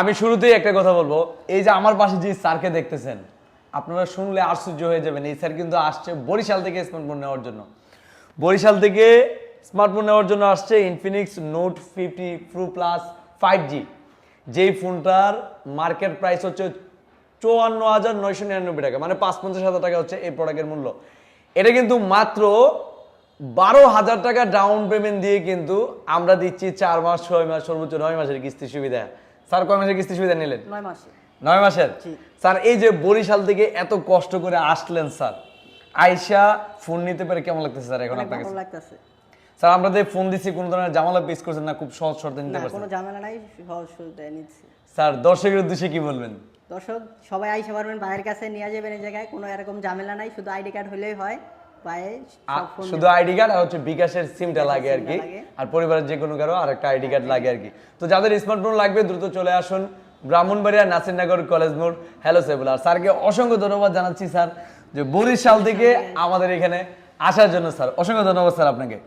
আমি শুরুতেই একটা কথা বলবো, এই যে আমার পাশে যে স্যারকে দেখতেছেন, আপনারা শুনলে আশ্চর্য হয়ে যাবেন। এই স্যার কিন্তু আসছে বরিশাল থেকে স্মার্টফোন নেওয়ার জন্য। বরিশাল থেকে স্মার্টফোন নেওয়ার জন্য আসছে Infinix note 50 pro plus 5G, যেই ফোনটার মার্কেট প্রাইস হচ্ছে 54,999 টাকা, মানে 55,000 টাকা হচ্ছে এই প্রোডাক্টের মূল্য। এটা কিন্তু মাত্র 12,000 টাকা ডাউন পেমেন্ট দিয়ে কিন্তু আমরা দিচ্ছি 4 মাস 6 মাস সর্বোচ্চ 9 মাসের কিস্তি সুবিধা। স্যার কয় মাসের কিস্তি সুবিধা নিলেন? 9 মাসে। 9 মাসের। স্যার এই যে বরিশাল থেকে এত কষ্ট করে আসলেন স্যার, আয়শা ফোন নিতে পেরে কেমন লাগতেছে স্যার এখন আপনার কাছে? ভালো লাগতেছে স্যার আমরা যে ফোন দিছি কোন ধরনের ঝামেলা ফেস করছেন না? খুব সহজ শর্তে নিতে না, পারছেন? কোনো ঝামেলা নাই, সহজ সুবিধা নিচ্ছি। স্যার দর্শকের উদ্দেশ্যে কি বলবেন? দর্শক সবাই আইসা পারবেন, ভাইয়ের কাছে নিয়ে যাবেন। এই জায়গায় কোনো এরকম ঝামেলা নাই, শুধু আইডি কার্ড হলেই হয়। ভাই সব ফোন শুধু আইডি কার্ড আর হচ্ছে বিকাশের সিমটা লাগে আর কি, আর পরিবারের যে কোনো কারো আর একটা আইডি কার্ড লাগে আর কি। তো যাদের স্মার্টফোন লাগবে দ্রুত চলে আসুন ব্রাহ্মণবাড়িয়া নাসিরনগর কলেজ মোড়। হ্যালো সেবুল। আর স্যারকে অসংখ্য ধন্যবাদ জানাচ্ছি স্যার, যে বরিশাল থেকে আমাদের এখানে আসার জন্য। স্যার অসংখ্য ধন্যবাদ স্যার আপনাকে।